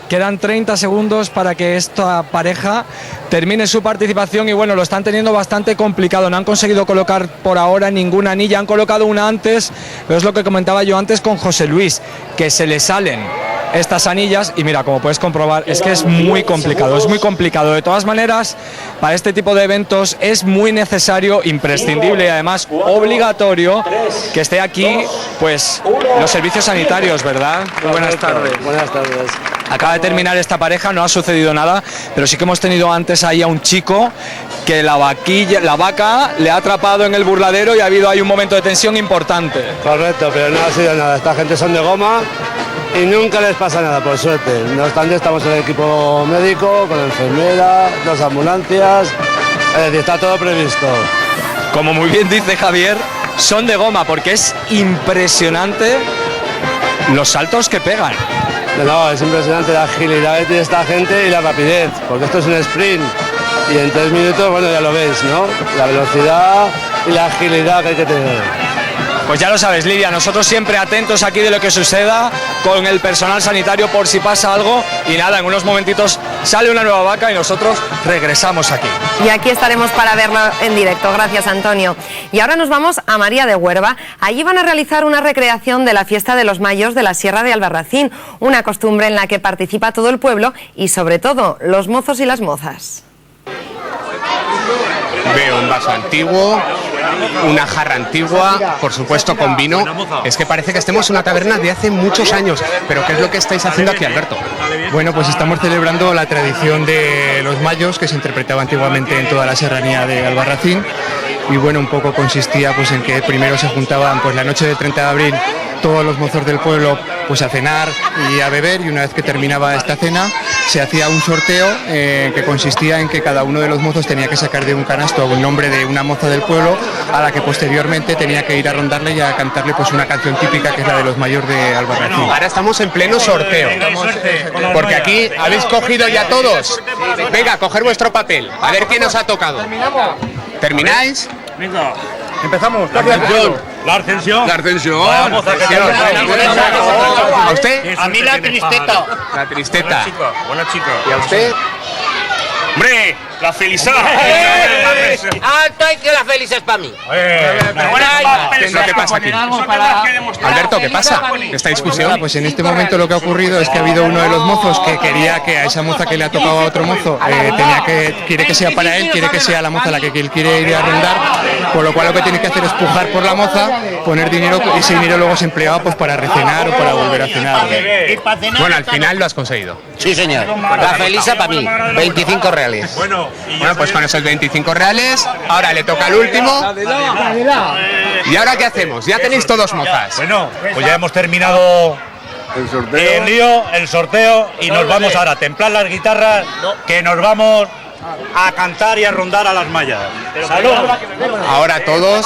Quedan 30 segundos para que esta pareja termine su participación y bueno, lo están teniendo bastante complicado. No han conseguido colocar por ahora ninguna anilla, han colocado una antes, pero es lo que comentaba yo antes con José Luis, que se le salen estas anillas y mira, como puedes comprobar, es que es muy complicado, es muy complicado. De todas maneras, para este tipo de eventos es muy necesario, imprescindible y además obligatorio que esté aquí pues los servicios sanitarios, ¿verdad? Muy buenas tardes. Buenas tardes. Acaba de terminar esta pareja, no ha sucedido nada, pero sí que hemos tenido antes ahí a un chico que la vaca le ha atrapado en el burladero y ha habido ahí un momento de tensión importante. Correcto, pero no ha sido nada. Esta gente son de goma y nunca les pasa nada, por suerte. No obstante, estamos en el equipo médico, con enfermera, 2 ambulancias, es decir, está todo previsto. Como muy bien dice Javier, son de goma porque es impresionante los saltos que pegan. No, es impresionante la agilidad que tiene esta gente y la rapidez, porque esto es un sprint y en 3 minutos, bueno, ya lo ves, ¿no? La velocidad y la agilidad que hay que tener. Pues ya lo sabes, Lidia, nosotros siempre atentos aquí de lo que suceda con el personal sanitario por si pasa algo y nada, en unos momentitos sale una nueva vaca y nosotros regresamos aquí. Y aquí estaremos para verlo en directo, gracias Antonio. Y ahora nos vamos a María de Huerva. Allí van a realizar una recreación de la fiesta de los Mayos de la Sierra de Albarracín, una costumbre en la que participa todo el pueblo y sobre todo los mozos y las mozas. Veo un vaso antiguo, una jarra antigua, por supuesto con vino. Es que parece que estemos en una taberna de hace muchos años. Pero ¿qué es lo que estáis haciendo aquí, Alberto? Bueno, pues estamos celebrando la tradición de los mayos que se interpretaba antiguamente en toda la serranía de Albarracín. Y bueno, un poco consistía pues en que primero se juntaban pues la noche del 30 de abril todos los mozos del pueblo pues a cenar y a beber, y una vez que terminaba esta cena se hacía un sorteo que consistía en que cada uno de los mozos tenía que sacar de un canasto el nombre de una moza del pueblo a la que posteriormente tenía que ir a rondarle y a cantarle pues una canción típica que es la de los mayos de Albarracín. Ahora estamos en pleno sorteo, porque aquí habéis cogido ya todos. Venga, coger vuestro papel, a ver quién os ha tocado. ¿Termináis? Venga, empezamos. La ascensión. La ascensión. La ascensión. Vamos a ¿A usted? A mí la tristeta. La tristeta. Buena chica. ¿Y a usted? ¡Hombre! ¡La felicidad! ¡Alto y que la feliz es para mí! ¿Qué es lo que pasa aquí? Alberto, ¿qué pasa? ¿Esta discusión? Pues en este momento lo que ha ocurrido es que ha habido uno de los mozos que quería que a esa moza que le ha tocado a otro mozo quiere que sea para él, quiere que sea la moza la que él quiere ir a rondar, por lo cual lo que tiene que hacer es pujar por la moza, poner dinero y ese dinero luego se empleaba pues para recenar o para volver a cenar. Bueno, al final lo has conseguido. Sí, señor. La feliz es para mí. 25 reales. Bueno, pues con esos 25 reales, ahora le toca al último. ¿Y ahora qué hacemos? Ya tenéis todos mozas. Bueno, pues ya hemos terminado el sorteo y nos vamos ahora a templar las guitarras, que nos vamos a cantar y a rondar a las mallas. ¡Salud! Ahora todos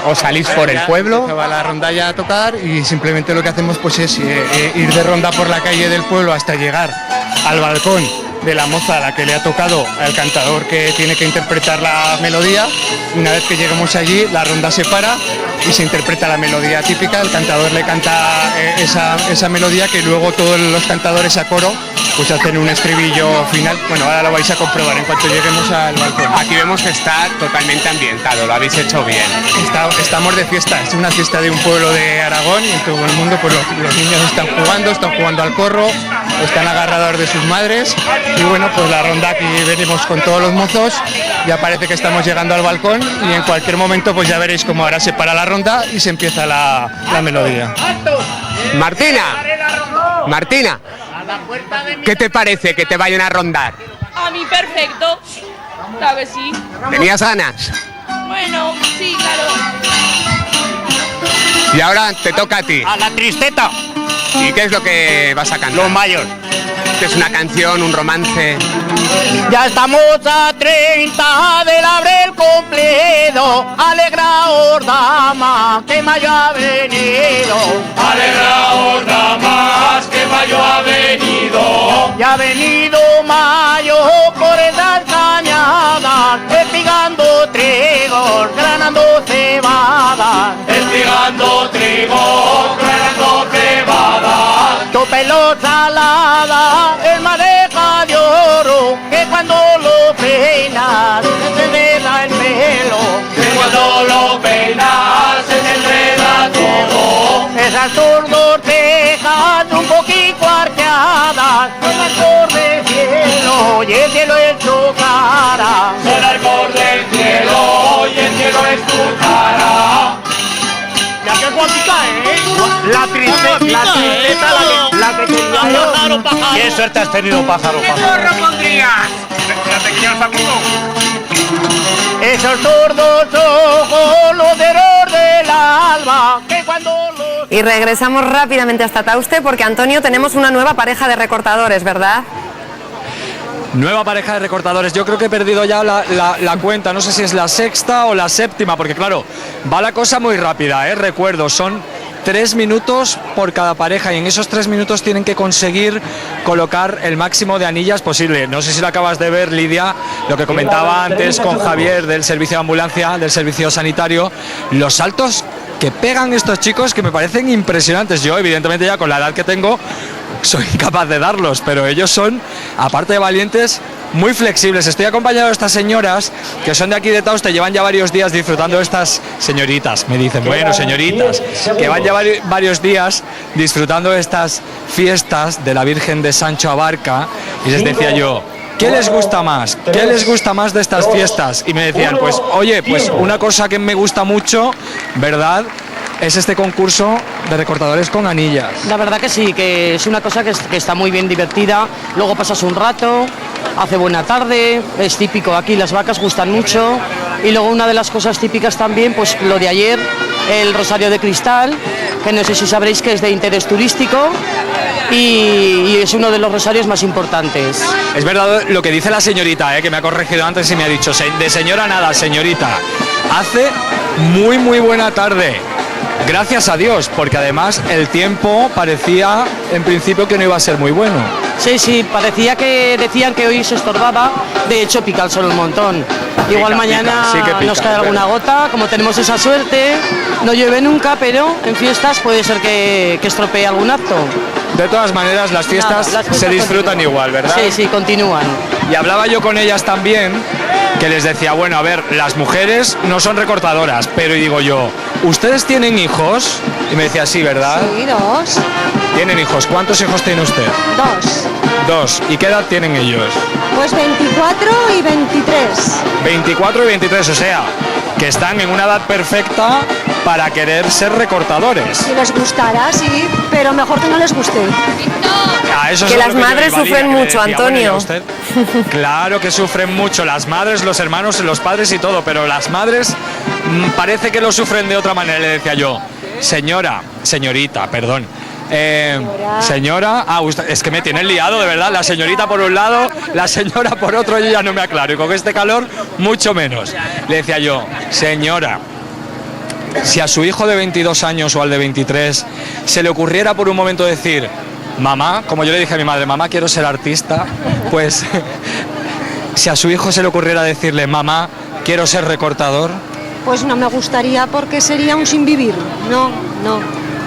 os salís por el pueblo. Se va la rondalla a tocar y simplemente lo que hacemos pues es ir de ronda por la calle del pueblo hasta llegar al balcón de la moza a la que le ha tocado al cantador que tiene que interpretar la melodía. Una vez que lleguemos allí, la ronda se para y se interpreta la melodía típica. El cantador le canta esa melodía que luego todos los cantadores a coro pues hacen un estribillo final. Bueno, ahora lo vais a comprobar en cuanto lleguemos al balcón. Aquí vemos que está totalmente ambientado, lo habéis hecho bien. Estamos de fiesta, es una fiesta de un pueblo de Aragón y en todo el mundo pues los niños están jugando al corro, están agarrados de sus madres. Y bueno, pues la ronda aquí venimos con todos los mozos, ya parece que estamos llegando al balcón y en cualquier momento pues ya veréis cómo ahora se para la ronda y se empieza la melodía. Martina, ¿qué te parece que te vayan a rondar? A mí perfecto. Claro que sí. ¿Tenías ganas? Bueno, sí, claro. Y ahora te toca a ti. A la tristeta. ¿Y qué es lo que vas a cantar? Los mayos. ¿Qué es una canción, un romance? Ya estamos a 30 del abril cumplido. Alegraos, dama, que mayo ha venido. Alegraos, damas, que mayo ha venido. Ya ha venido mayo por esas cañadas, espigando trigos, granando cebada. Espigando trigo, granando cebada. Tu pelo salada, el madeja de oro, que cuando lo peinas se te enreda el pelo. Que cuando lo peinas se te enreda todo. Esas tus dos cejas un poquito arqueadas, son alcor del cielo y el cielo es tu cara. Son alcor del cielo y el cielo es tu cara. Ya que guapita, la tristeza, la que tenía yo. Qué suerte has tenido, pájaro, ¿Qué pájaro. zorro pondrías? Espérate que ya está Esos sordos ojos, los dedos del alba, que cuando los... Y regresamos rápidamente hasta Tauste porque, Antonio, tenemos una nueva pareja de recortadores, ¿verdad? Nueva pareja de recortadores. Yo creo que he perdido ya la cuenta. No sé si es la sexta o la séptima, porque claro, va la cosa muy rápida, ¿eh? Recuerdo, son 3 minutos por cada pareja y en esos 3 minutos tienen que conseguir colocar el máximo de anillas posible. No sé si lo acabas de ver, Lidia, lo que comentaba antes con Javier del servicio de ambulancia, del servicio sanitario, los saltos que pegan estos chicos que me parecen impresionantes. Yo, evidentemente, ya con la edad que tengo, soy incapaz de darlos, pero ellos son, aparte de valientes, muy flexibles. Estoy acompañado de estas señoras que son de aquí de Tauste, llevan ya varios días disfrutando de estas señoritas, me dicen, bueno, señoritas, que van ya varios días disfrutando de estas fiestas de la Virgen de Sancho Abarca, y les decía yo, ¿qué les gusta más? ¿Qué les gusta más de estas fiestas? Y me decían, pues, oye, pues una cosa que me gusta mucho, ¿verdad?, es este concurso de recortadores con anillas. La verdad que sí, que es una cosa que está muy bien divertida. Luego pasas un rato, hace buena tarde, es típico. Aquí las vacas gustan mucho. Y luego una de las cosas típicas también, pues lo de ayer, el rosario de cristal, que no sé si sabréis que es de interés turístico. Y es uno de los rosarios más importantes. Es verdad lo que dice la señorita, que me ha corregido antes y me ha dicho, de señora nada, señorita, hace muy buena tarde. Gracias a Dios, porque además el tiempo parecía en principio que no iba a ser muy bueno. Sí, parecía que decían que hoy se estorbaba, de hecho pica el sol un montón. Igual mañana sí que pica, nos cae alguna gota, como tenemos esa suerte, no llueve nunca, pero en fiestas puede ser que estropee algún acto. De todas maneras, las fiestas se disfrutan igual, ¿verdad? Sí, continúan. Y hablaba yo con ellas también, que les decía, bueno, a ver, las mujeres no son recortadoras, pero y digo yo, ¿ustedes tienen hijos? Y me decía, sí, ¿verdad? Sí, 2. ¿Tienen hijos? ¿Cuántos hijos tiene usted? 2. ¿Y qué edad tienen ellos? Pues 24 y 23. 24 y 23, o sea, que están en una edad perfecta para querer ser recortadores. Si les gustará, sí, pero mejor que no les guste. Eso que las madres sufren mucho, Antonio. Claro que sufren mucho, las madres, los hermanos, los padres y todo, pero las madres parece que lo sufren de otra manera. Le decía yo, señorita, perdón. Señora, es que me tienen liado, de verdad, la señorita por un lado, la señora por otro, yo ya no me aclaro, y con este calor mucho menos. Le decía yo, señora, si a su hijo de 22 años o al de 23 se le ocurriera por un momento decir, mamá, como yo le dije a mi madre, mamá, quiero ser artista, pues si a su hijo se le ocurriera decirle, mamá, quiero ser recortador, pues no me gustaría porque sería un sin vivir, no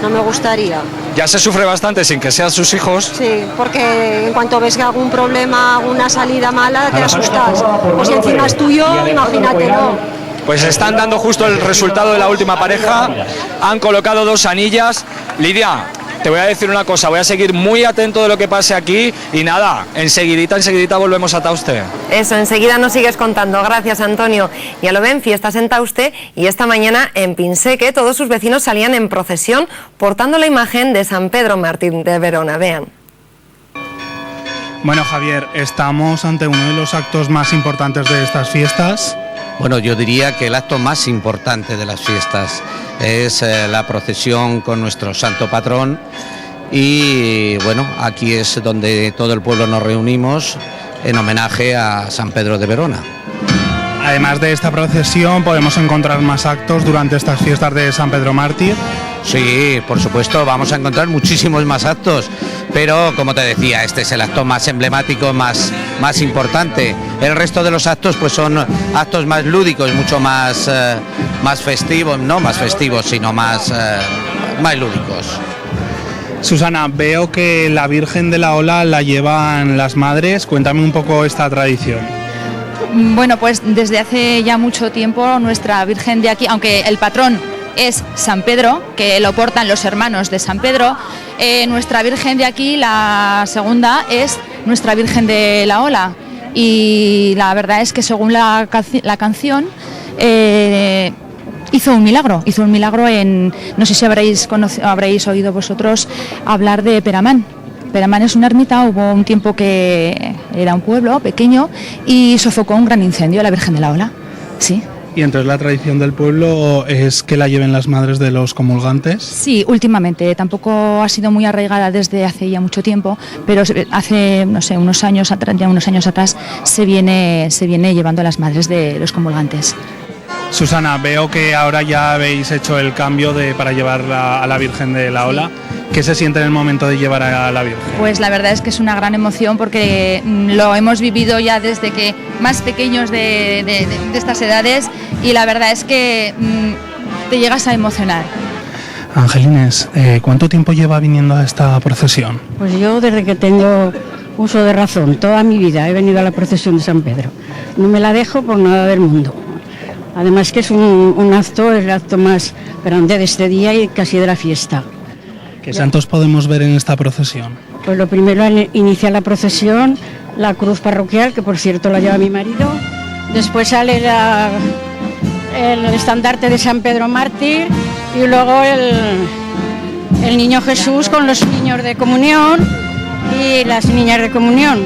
me gustaría. Ya se sufre bastante sin que sean sus hijos. Sí, porque en cuanto ves que algún problema, alguna salida mala, te asustas. Pues si encima es tuyo, imagínatelo. Pues están dando justo el resultado de la última pareja. Han colocado 2 anillas. Lidia, te voy a decir una cosa, voy a seguir muy atento de lo que pase aquí y nada, enseguidita volvemos a Tauste. Eso, enseguida nos sigues contando. Gracias, Antonio. Ya lo ven, fiestas en Tauste y esta mañana en Pinseque todos sus vecinos salían en procesión portando la imagen de San Pedro Mártir de Verona. Vean. Bueno, Javier, estamos ante uno de los actos más importantes de estas fiestas. Bueno, yo diría que el acto más importante de las fiestas es la procesión con nuestro santo patrón y bueno, aquí es donde todo el pueblo nos reunimos en homenaje a San Pedro de Verona. Además de esta procesión, ¿podemos encontrar más actos durante estas fiestas de San Pedro Mártir? Sí, por supuesto, vamos a encontrar muchísimos más actos, pero como te decía, este es el acto más emblemático, más importante. El resto de los actos pues son actos más lúdicos, mucho más festivos, no más festivos, sino más lúdicos. Susana, veo que la Virgen de la Ola la llevan las madres, cuéntame un poco esta tradición. Bueno, pues desde hace ya mucho tiempo nuestra Virgen de aquí, aunque el patrón es San Pedro, que lo portan los hermanos de San Pedro, nuestra Virgen de aquí, la segunda, es nuestra Virgen de la Ola. Y la verdad es que según la canción, hizo un milagro en, no sé si habréis oído vosotros hablar de Peramán. Peramán es una ermita, hubo un tiempo que era un pueblo pequeño y sofocó un gran incendio a la Virgen de la Ola, sí. ¿Y entonces la tradición del pueblo es que la lleven las madres de los comulgantes? Sí, últimamente, tampoco ha sido muy arraigada desde hace ya mucho tiempo, pero hace, no sé, unos años atrás se viene llevando a las madres de los comulgantes. Susana, veo que ahora ya habéis hecho el cambio para llevar a la Virgen de la Ola. ¿Qué se siente en el momento de llevar a la Virgen? Pues la verdad es que es una gran emoción porque lo hemos vivido ya desde que más pequeños de estas edades y la verdad es que te llegas a emocionar. Angelines, ¿cuánto tiempo lleva viniendo a esta procesión? Pues yo desde que tengo uso de razón, toda mi vida he venido a la procesión de San Pedro. No me la dejo por nada del mundo. Además que es el acto más grande de este día y casi de la fiesta. ¿Qué santos podemos ver en esta procesión? Pues lo primero, inicia la procesión, la cruz parroquial, que por cierto la lleva mi marido. Después sale el estandarte de San Pedro Mártir y luego el niño Jesús con los niños de comunión y las niñas de comunión.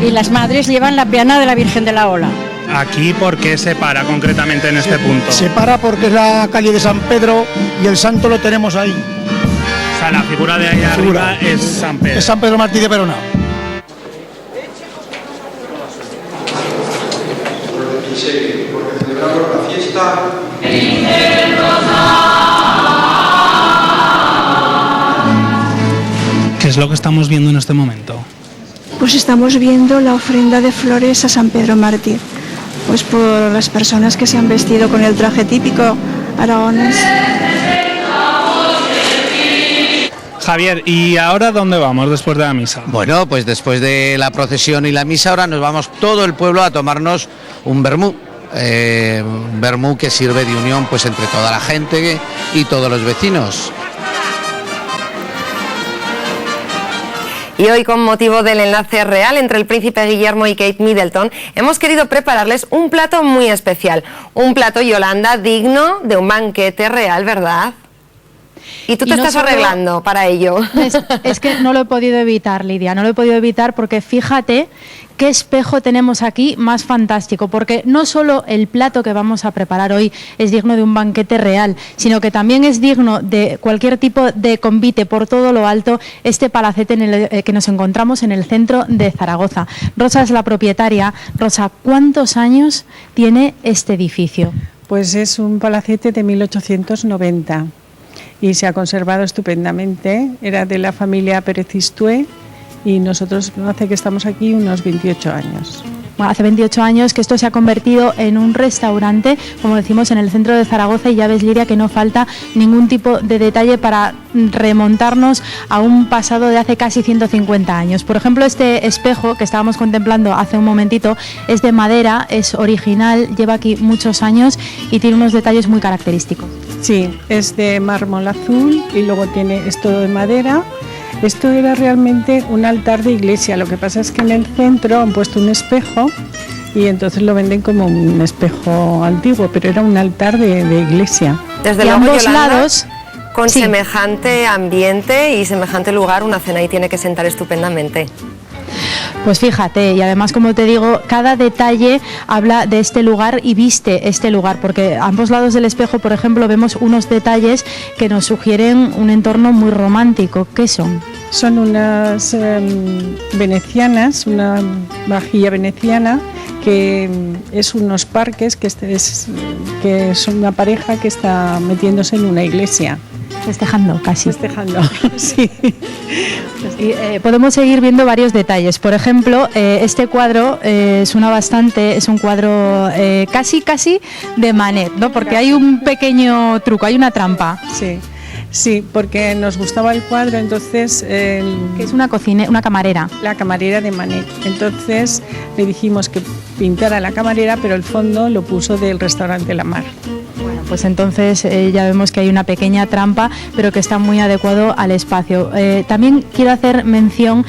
Y las madres llevan la peana de la Virgen de la Ola. ¿Aquí por qué se para concretamente en este punto? Se para porque es la calle de San Pedro y el santo lo tenemos ahí. O sea, la figura de ahí arriba es San Pedro. Es San Pedro Mártir de Verona. Porque celebramos la fiesta. ¿Qué es lo que estamos viendo en este momento? Pues estamos viendo la ofrenda de flores a San Pedro Mártir, pues por las personas que se han vestido con el traje típico aragonés. Javier, ¿y ahora dónde vamos después de la misa? Bueno, pues después de la procesión y la misa ahora nos vamos todo el pueblo a tomarnos un vermú. Un vermú que sirve de unión pues entre toda la gente y todos los vecinos. Y hoy, con motivo del enlace real entre el príncipe Guillermo y Kate Middleton, hemos querido prepararles un plato muy especial. Un plato, Yolanda, digno de un banquete real, ¿verdad? Y tú te estás arreglando para ello. Es que no lo he podido evitar, Lidia, no lo he podido evitar porque fíjate qué espejo tenemos aquí más fantástico, porque no solo el plato que vamos a preparar hoy es digno de un banquete real, sino que también es digno de cualquier tipo de convite por todo lo alto este palacete en el que nos encontramos en el centro de Zaragoza. Rosa es la propietaria. Rosa, ¿cuántos años tiene este edificio? Pues es un palacete de 1890 y se ha conservado estupendamente. Era de la familia Pérez Istué y nosotros hace que estamos aquí unos 28 años. Bueno, hace 28 años que esto se ha convertido en un restaurante, como decimos, en el centro de Zaragoza, y ya ves, Lidia, que no falta ningún tipo de detalle para remontarnos a un pasado de hace casi 150 años. Por ejemplo, este espejo que estábamos contemplando hace un momentito es de madera, es original, lleva aquí muchos años y tiene unos detalles muy característicos. Sí, es de mármol azul y luego tiene esto de madera. Esto era realmente un altar de iglesia, lo que pasa es que en el centro han puesto un espejo y entonces lo venden como un espejo antiguo, pero era un altar de iglesia. Desde luego, ambos lados, con semejante ambiente y semejante lugar, una cena ahí tiene que sentar estupendamente. Pues fíjate, y además, como te digo, cada detalle habla de este lugar y viste este lugar, porque a ambos lados del espejo, por ejemplo, vemos unos detalles que nos sugieren un entorno muy romántico. ¿Qué son? Son unas venecianas, una vajilla veneciana, que es unos parques, que es una pareja que está metiéndose en una iglesia. Festejando, casi. Festejando, sí. Y, podemos seguir viendo varios detalles. Por ejemplo, este cuadro es un cuadro casi de Manet, ¿no? Porque hay un pequeño truco, hay una trampa. Sí. Sí, porque nos gustaba el cuadro, entonces... que es una camarera. La camarera de Manet. Entonces le dijimos que pintara la camarera, pero el fondo lo puso del restaurante La Mar. Bueno, pues entonces ya vemos que hay una pequeña trampa, pero que está muy adecuado al espacio. También quiero hacer mención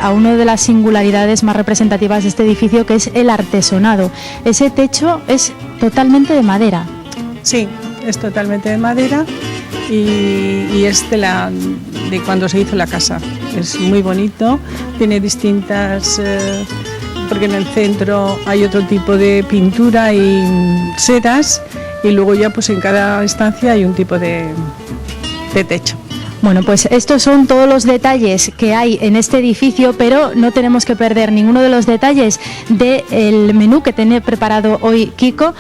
a una de las singularidades más representativas de este edificio, que es el artesonado. Ese techo es totalmente de madera. Sí, es totalmente de madera. Y es de cuando se hizo la casa. Es muy bonito, tiene distintas, porque en el centro hay otro tipo de pintura y sedas, y luego ya pues en cada estancia hay un tipo de techo. Bueno, pues estos son todos los detalles que hay en este edificio, pero no tenemos que perder ninguno de los detalles del menú que tiene preparado hoy Kiko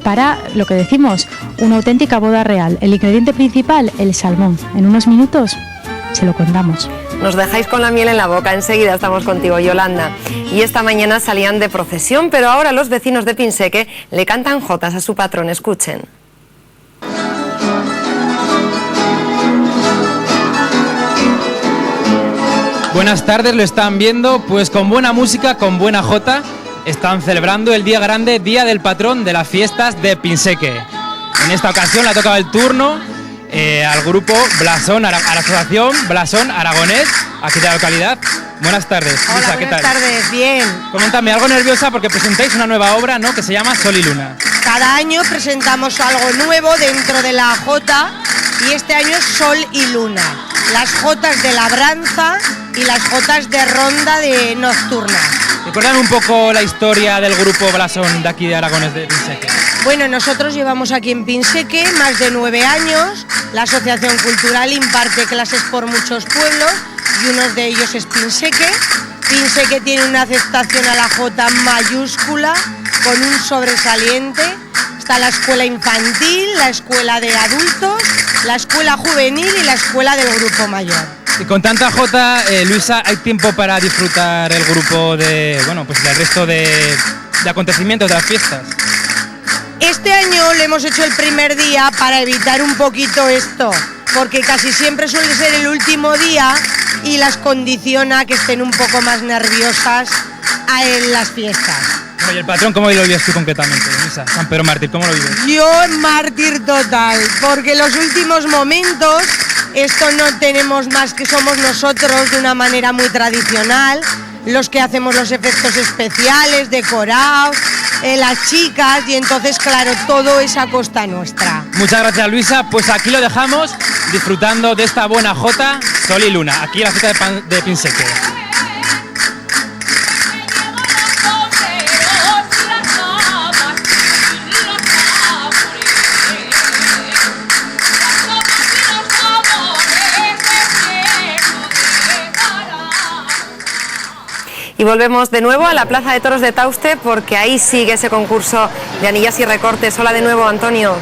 para, lo que decimos, una auténtica boda real. El ingrediente principal, el salmón. En unos minutos se lo contamos. Nos dejáis con la miel en la boca, enseguida estamos contigo, Yolanda. Y esta mañana salían de procesión, pero ahora los vecinos de Pinseque le cantan jotas a su patrón. Escuchen. Buenas tardes, lo están viendo, pues con buena música, con buena jota, están celebrando el día grande, Día del Patrón de las fiestas de Pinseque. En esta ocasión le ha tocado el turno al grupo Blasón, a la asociación Blasón Aragonés, aquí de la localidad. Buenas tardes. Hola, Lisa, ¿qué tal? Buenas tardes, bien. Coméntame, algo nerviosa porque presentáis una nueva obra, ¿no?, que se llama Sol y Luna. Cada año presentamos algo nuevo dentro de la jota y este año es Sol y Luna. Las jotas de labranza y las jotas de ronda de nocturna. Recuérdame un poco la historia del grupo Blasón de aquí de Aragones de Pinseque. Bueno, nosotros llevamos aquí en Pinseque más de 9 años. La Asociación Cultural imparte clases por muchos pueblos y uno de ellos es Pinseque. Pinseque tiene una aceptación a la jota mayúscula con un sobresaliente. Está la escuela infantil, la escuela de adultos, la escuela juvenil y la escuela del grupo mayor. Y con tanta jota, Luisa, ¿hay tiempo para disfrutar el grupo de, bueno, pues del resto de acontecimientos de las fiestas? Este año le hemos hecho el primer día para evitar un poquito esto, porque casi siempre suele ser el último día y las condiciona que estén un poco más nerviosas en las fiestas. Bueno, ¿y el patrón cómo lo vives tú concretamente, Luisa? San Pedro Mártir, ¿cómo lo vives? Yo mártir total, porque los últimos momentos, esto no tenemos más que somos nosotros de una manera muy tradicional, los que hacemos los efectos especiales, decorados, las chicas, y entonces, claro, todo es a costa nuestra. Muchas gracias, Luisa. Pues aquí lo dejamos, disfrutando de esta buena jota, Sol y Luna, aquí en la fiesta de Pinseque. Y volvemos de nuevo a la Plaza de Toros de Tauste porque ahí sigue ese concurso de anillas y recortes. Hola de nuevo, Antonio.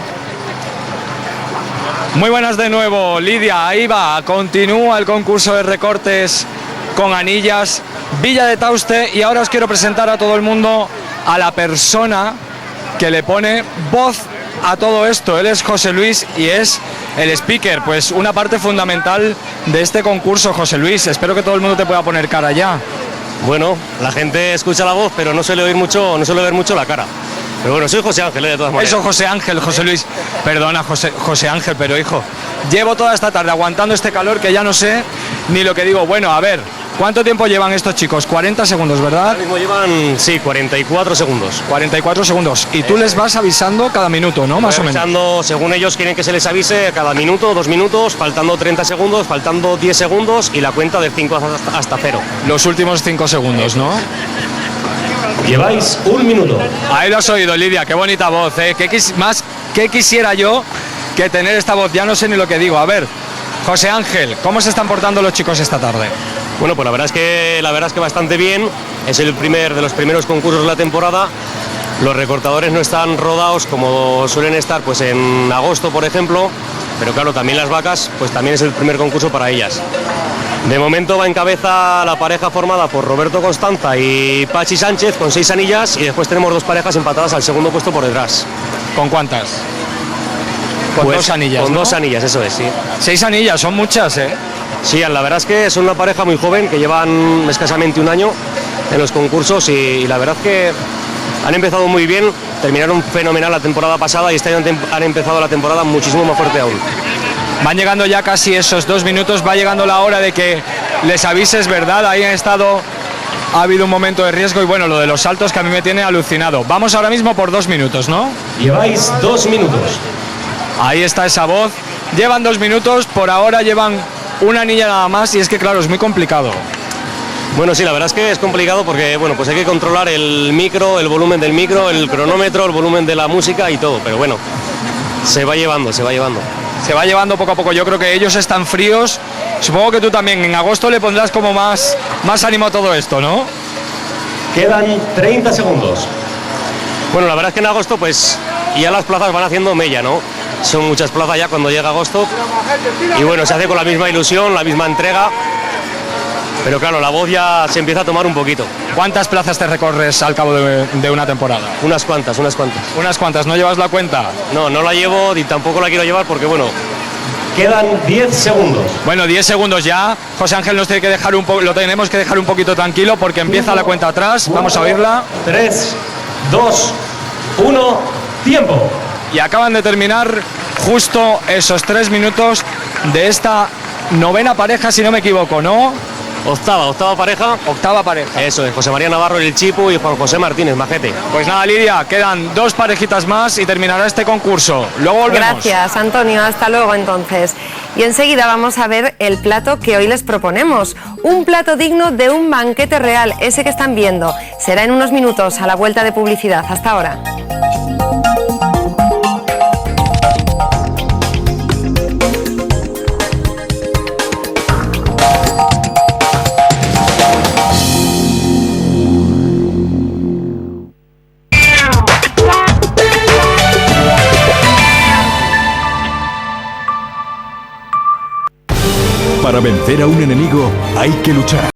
Muy buenas de nuevo, Lidia. Ahí va, continúa el concurso de recortes con anillas, Villa de Tauste, y ahora os quiero presentar a todo el mundo a la persona que le pone voz a todo esto. Él es José Luis y es el speaker, pues una parte fundamental de este concurso. José Luis, espero que todo el mundo te pueda poner cara ya. Bueno, la gente escucha la voz, pero no suele ver mucho la cara. Pero bueno, soy José Ángel, de todas maneras. Eso, José Ángel, José Luis. Perdona, José Ángel, pero hijo, llevo toda esta tarde aguantando este calor que ya no sé ni lo que digo. Bueno, a ver, ¿Cuánto tiempo llevan estos chicos? 40 segundos, ¿verdad? Ahora mismo llevan, sí, 44 segundos. 44 segundos. Y tú les vas avisando cada minuto, ¿no? Más o menos. Avisando, según ellos quieren que se les avise, cada minuto, 2 minutos, faltando 30 segundos, faltando 10 segundos y la cuenta del 5 hasta 0. Los últimos 5 segundos, ¿no? Lleváis 1 minuto. Ahí lo has oído, Lidia, qué bonita voz, ¿eh? ¿Qué quisiera yo que tener esta voz? Ya no sé ni lo que digo. A ver, José Ángel, ¿cómo se están portando los chicos esta tarde? Bueno, pues la verdad es que bastante bien. Es el de los primeros concursos de la temporada. Los recortadores no están rodados como suelen estar pues en agosto, por ejemplo, pero claro, también las vacas, pues también es el primer concurso para ellas. De momento va en cabeza la pareja formada por Roberto Constanza y Pachi Sánchez con 6 anillas, y después tenemos 2 parejas empatadas al segundo puesto por detrás. ¿Con cuántas? Con pues, 2 anillas, Con ¿no? 2 anillas, eso es, sí. 6 anillas, son muchas, ¿eh? Sí, la verdad es que son una pareja muy joven, que llevan escasamente 1 año en los concursos, y la verdad es que han empezado muy bien, terminaron fenomenal la temporada pasada y este año han empezado la temporada muchísimo más fuerte aún. Van llegando ya casi esos 2 minutos, va llegando la hora de que les avises, ¿verdad? Ahí ha habido un momento de riesgo y bueno, lo de los saltos que a mí me tiene alucinado. Vamos ahora mismo por 2 minutos, ¿no? Lleváis 2 minutos. Ahí está esa voz. Llevan 2 minutos, por ahora llevan 1 anilla nada más y es que claro, es muy complicado. Bueno, sí, la verdad es que es complicado porque bueno, pues hay que controlar el micro, el volumen del micro, el cronómetro, el volumen de la música y todo, pero bueno, se va llevando. Se va llevando poco a poco, yo creo que ellos están fríos, supongo que tú también, en agosto le pondrás como más ánimo a todo esto, ¿no? Quedan 30 segundos. Bueno, la verdad es que en agosto pues ya las plazas van haciendo mella, ¿no? Son muchas plazas ya cuando llega agosto y bueno, se hace con la misma ilusión, la misma entrega, pero claro, la voz ya se empieza a tomar un poquito. ¿Cuántas plazas te recorres al cabo de una temporada? Unas cuantas. ¿Unas cuantas? ¿No llevas la cuenta? No la llevo y tampoco la quiero llevar porque bueno, quedan 10 segundos. Bueno, 10 segundos ya. José Ángel nos tiene que dejar lo tenemos que dejar un poquito tranquilo porque empieza la cuenta atrás. Vamos a oírla. 3, 2, 1, tiempo. Y acaban de terminar justo esos 3 minutos de esta 9ª pareja, si no me equivoco, ¿no? Octava pareja. Octava pareja. Eso es, José María Navarro, el Chipu, y Juan José Martínez, majete. Pues nada, Lidia, quedan 2 parejitas más y terminará este concurso. Luego volvemos. Gracias, Antonio. Hasta luego, entonces. Y enseguida vamos a ver el plato que hoy les proponemos. Un plato digno de un banquete real, ese que están viendo. Será en unos minutos, a la vuelta de publicidad. Hasta ahora. Para vencer a un enemigo hay que luchar.